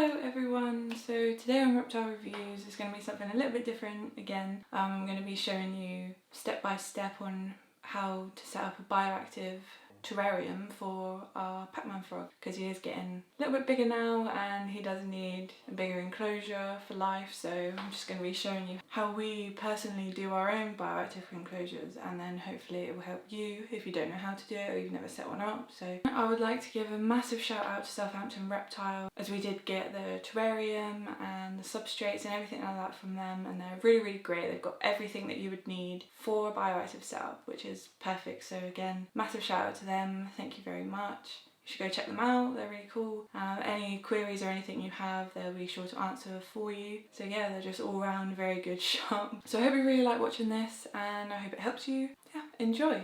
Hello everyone, so today on Reptile Reviews is going to be something a little bit different again. I'm going to be showing you step by step on how to set up a bioactive terrarium for our Pac-Man frog, because he is getting a little bit bigger now and he does need a bigger enclosure for life. So I'm just going to be showing you how we personally do our own bioactive enclosures, and then hopefully it will help you if you don't know how to do it or you've never set one up. So I would like to give a massive shout out to Southampton Reptile, as we did get the terrarium and the substrates and everything like that from them, and they're really great. They've got everything that you would need for a bioactive setup, which is perfect. So again, massive shout out to them, thank you very much. You should go check them out, they're really cool. Any queries or anything you have, they'll be sure to answer for you. So yeah, they're just all round very good shop. So I hope you really like watching this and I hope it helps you. Yeah, enjoy!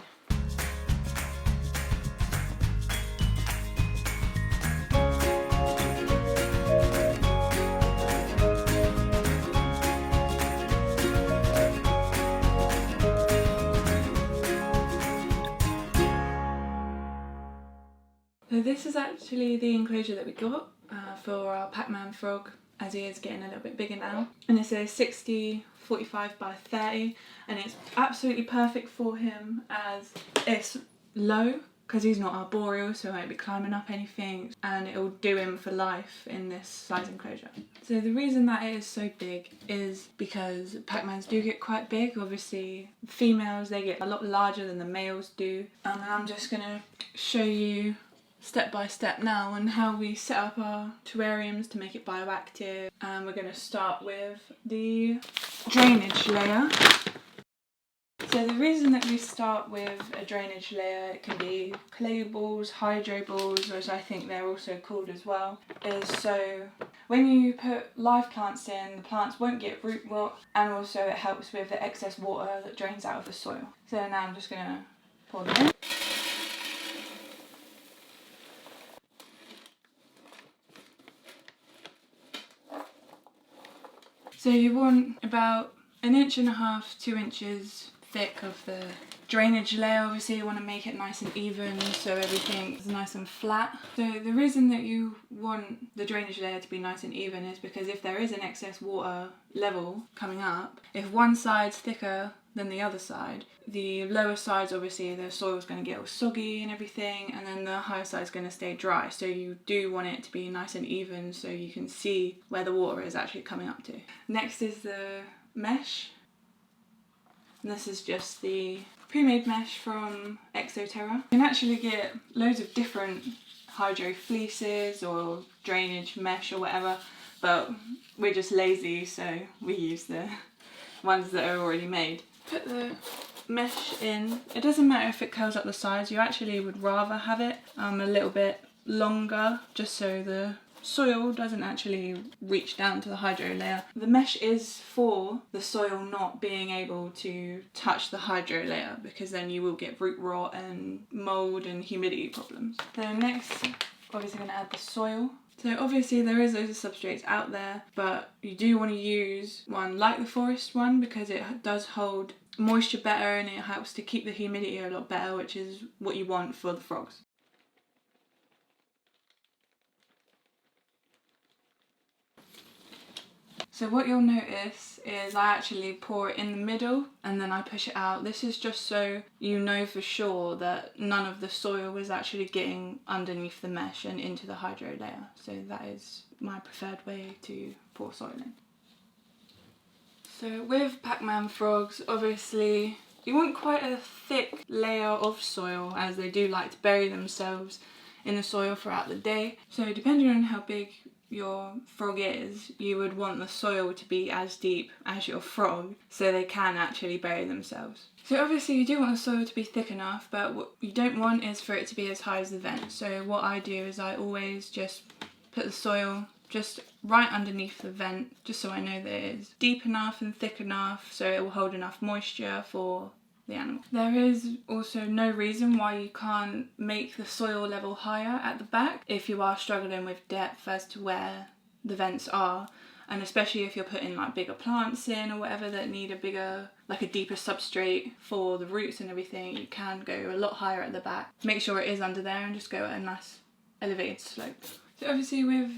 So this is actually the enclosure that we got for our Pac-Man frog, as he is getting a little bit bigger now. And it's a 60-45 by 30, and it's absolutely perfect for him as it's low, because he's not arboreal, so he won't be climbing up anything, and it'll do him for life in this size enclosure. So the reason that it is so big is because Pac-Mans do get quite big. Obviously females, they get a lot larger than the males do. And I'm just going to show you step by step now on how we set up our terrariums to make it bioactive. And we're going to start with the drainage layer. So the reason that we start with a drainage layer, it can be clay balls, hydro balls, as I think they're also called as well, is so when you put live plants in, the plants won't get root rot, and also it helps with the excess water that drains out of the soil. So now I'm just going to pour them in. So you want about 1.5 inches, 2 inches thick of the drainage layer. Obviously you want to make it nice and even so everything is nice and flat. So the reason that you want the drainage layer to be nice and even is because if there is an excess water level coming up, if one side's thicker than the other side, the lower sides, obviously the soil's going to get all soggy and everything, and then the higher side's going to stay dry. So you do want it to be nice and even so you can see where the water is actually coming up to. Next is the mesh. And this is just the pre-made mesh from Exoterra. You can actually get loads of different hydro fleeces or drainage mesh or whatever, but we're just lazy, so we use the ones that are already made. Put the mesh in. It doesn't matter if it curls up the sides, you actually would rather have it a little bit longer, just so the soil doesn't actually reach down to the hydro layer. The mesh is for the soil not being able to touch the hydro layer, because then you will get root rot and mould and humidity problems. So next, obviously going to add the soil. So obviously there is loads of substrates out there, but you do want to use one like the forest one because it does hold moisture better and it helps to keep the humidity a lot better, which is what you want for the frogs. So what you'll notice is I actually pour it in the middle and then I push it out. This is just so you know for sure that none of the soil is actually getting underneath the mesh and into the hydro layer. So that is my preferred way to pour soil in. So with Pac-Man frogs, obviously you want quite a thick layer of soil, as they do like to bury themselves in the soil throughout the day. So depending on how big your frog is, you would want the soil to be as deep as your frog so they can actually bury themselves. So obviously you do want the soil to be thick enough, but what you don't want is for it to be as high as the vent. So what I do is I always just put the soil just right underneath the vent, just so I know that it is deep enough and thick enough so it will hold enough moisture for the animal. There is also no reason why you can't make the soil level higher at the back if you are struggling with depth as to where the vents are, and especially if you're putting like bigger plants in or whatever that need a bigger, like a deeper substrate for the roots and everything, you can go a lot higher at the back. Make sure it is under there and just go at a nice elevated slope. So obviously with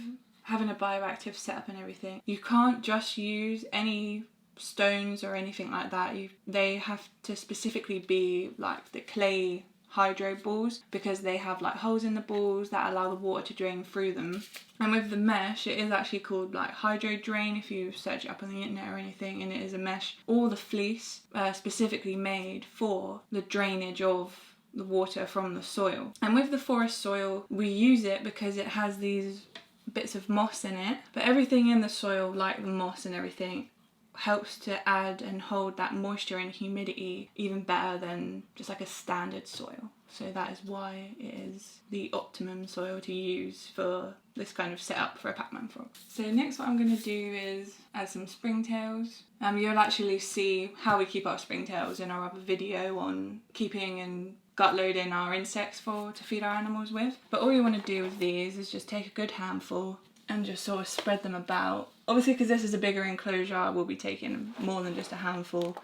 having a bioactive setup and everything, you can't just use any stones or anything like that. They have to specifically be like the clay hydro balls, because they have like holes in the balls that allow the water to drain through them. And with the mesh, it is actually called like hydro drain if you search it up on the internet or anything, and it is a mesh or the fleece specifically made for the drainage of the water from the soil. And with the forest soil, we use it because it has these bits of moss in it, but everything in the soil, like the moss and everything, helps to add and hold that moisture and humidity even better than just like a standard soil. So that is why it is the optimum soil to use for this kind of setup for a Pac-Man frog. So next what I'm going to do is add some springtails. You'll actually see how we keep our springtails in our other video on keeping and gut loading our insects to feed our animals with. But all you want to do with these is just take a good handful and just sort of spread them about. Obviously, because this is a bigger enclosure, I will be taking more than just a handful,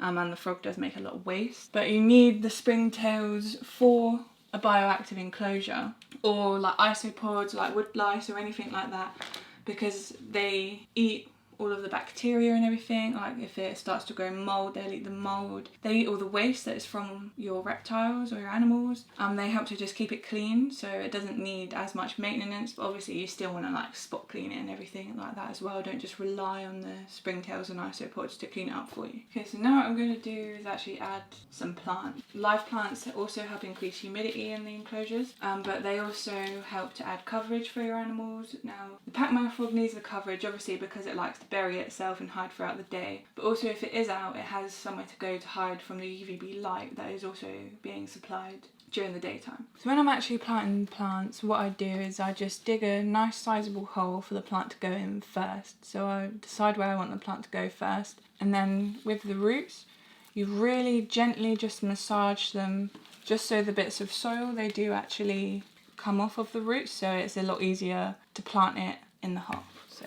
and the frog does make a lot of waste. But you need the springtails for a bioactive enclosure, or like isopods, like wood lice or anything like that, because they eat all of the bacteria and everything. Like if it starts to grow mold, they'll eat the mold. They eat all the waste that is from your reptiles or your animals. They help to just keep it clean, so it doesn't need as much maintenance, but obviously you still want to like spot clean it and everything like that as well. Don't just rely on the springtails and isopods to clean it up for you. Okay, so now what I'm going to do is actually add some plants. Live plants also help increase humidity in the enclosures, but they also help to add coverage for your animals. Now the Pac-Man frog needs the coverage obviously because it likes to bury itself and hide throughout the day, but also if it is out, it has somewhere to go to hide from the UVB light that is also being supplied during the daytime. So when I'm actually planting plants, what I do is I just dig a nice sizable hole for the plant to go in first. So I decide where I want the plant to go first, and then with the roots, you really gently just massage them, just so the bits of soil, they do actually come off of the roots, so it's a lot easier to plant it in the hole. So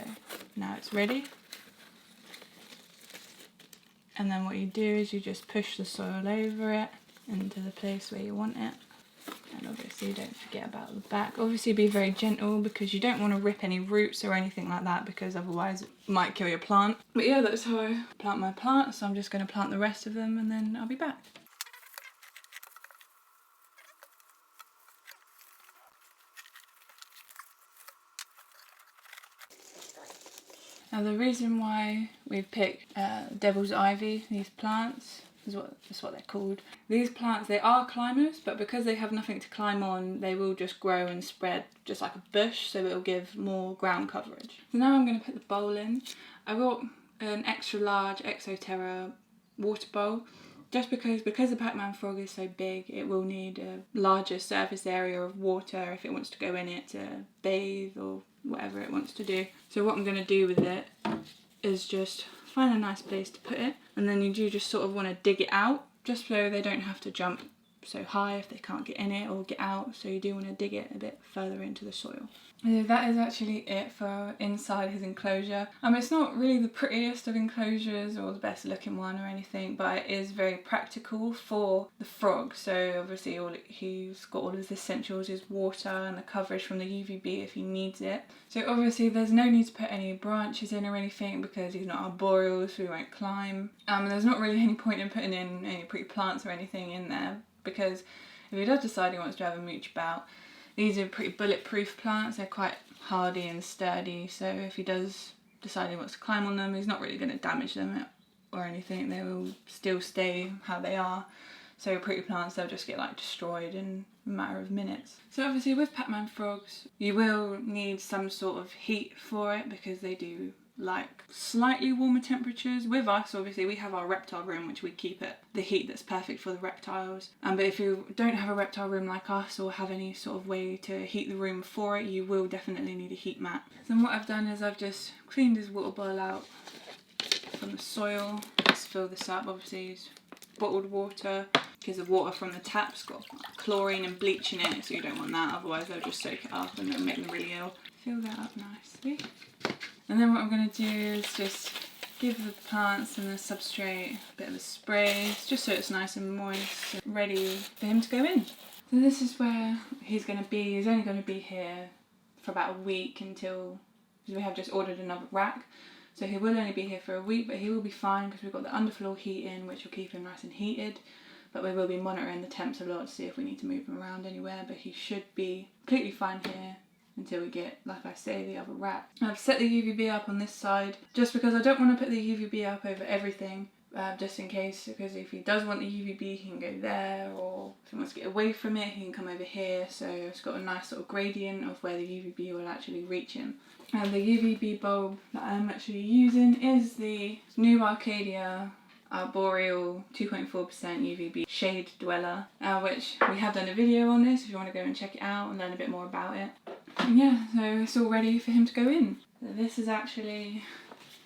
now it's ready. And then what you do is you just push the soil over it into the place where you want it. And obviously don't forget about the back. Obviously be very gentle, because you don't want to rip any roots or anything like that, because otherwise it might kill your plant. But yeah, that's how I plant my plants. So I'm just going to plant the rest of them and then I'll be back. Now the reason why we've picked devil's ivy, these plants, is what they're called. These plants, they are climbers, but because they have nothing to climb on, they will just grow and spread just like a bush, so it'll give more ground coverage. So now I'm going to put the bowl in. I brought an extra large Exoterra water bowl, just because the Pac-Man frog is so big, it will need a larger surface area of water if it wants to go in it to bathe or whatever it wants to do. So what I'm going to do with it is just find a nice place to put it, and then you do just sort of want to dig it out, just so they don't have to jump so high if they can't get in it or get out, so you do want to dig it a bit further into the soil. That is actually it for inside his enclosure. It's not really the prettiest of enclosures or the best looking one or anything, but it is very practical for the frog. So obviously he's got all of his essentials, his water and the coverage from the UVB if he needs it. So obviously there's no need to put any branches in or anything, because he's not arboreal, so he won't climb. There's not really any point in putting in any pretty plants or anything in there, because if he does decide he wants to have a mooch about, these are pretty bulletproof plants. They're quite hardy and sturdy, so if he does decide he wants to climb on them, he's not really going to damage them or anything. They will still stay how they are. So pretty plants, they'll just get like destroyed in a matter of minutes. So obviously with Pac-Man frogs, you will need some sort of heat for it, because they do like slightly warmer temperatures. With us, obviously, we have our reptile room, which we keep at the heat that's perfect for the reptiles. But if you don't have a reptile room like us, or have any sort of way to heat the room for it, you will definitely need a heat mat. So what I've done is I've just cleaned his water bowl out from the soil. Just fill this up. Obviously it's bottled water, because the water from the tap's got chlorine and bleach in it, so you don't want that, otherwise they'll just soak it up and it'll make them really ill. Fill that up nicely. And then what I'm going to do is just give the plants and the substrate a bit of a spray, just so it's nice and moist and ready for him to go in. So this is where he's going to be. He's only going to be here for about a week until because we have just ordered another rack. So he will only be here for a week, but he will be fine because we've got the underfloor heating, which will keep him nice and heated. But we will be monitoring the temps a lot to see if we need to move him around anywhere. But he should be completely fine here until we get, like I say, the other rack. I've set the UVB up on this side just because I don't want to put the UVB up over everything. Just in case, because if he does want the UVB, he can go there, or if he wants to get away from it, he can come over here. So it's got a nice sort of gradient of where the UVB will actually reach him. And the UVB bulb that I'm actually using is the new Arcadia Arboreal 2.4% UVB Shade Dweller, which we have done a video on this if you want to go and check it out and learn a bit more about it. And yeah, so it's all ready for him to go in. So this is actually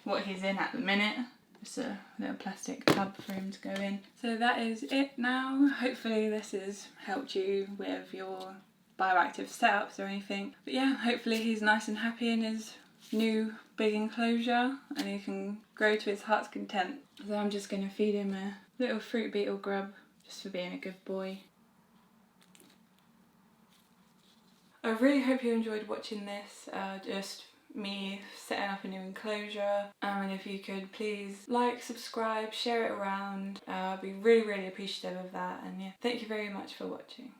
what he's in at the minute. Just a little plastic tub for him to go in. So that is it now. Hopefully this has helped you with your bioactive setups or anything. But yeah, hopefully he's nice and happy in his new big enclosure and he can grow to his heart's content. So I'm just going to feed him a little fruit beetle grub just for being a good boy. I really hope you enjoyed watching this, just me setting up a new enclosure, and if you could please like, subscribe, share it around, I'd be really appreciative of that. And yeah, thank you very much for watching.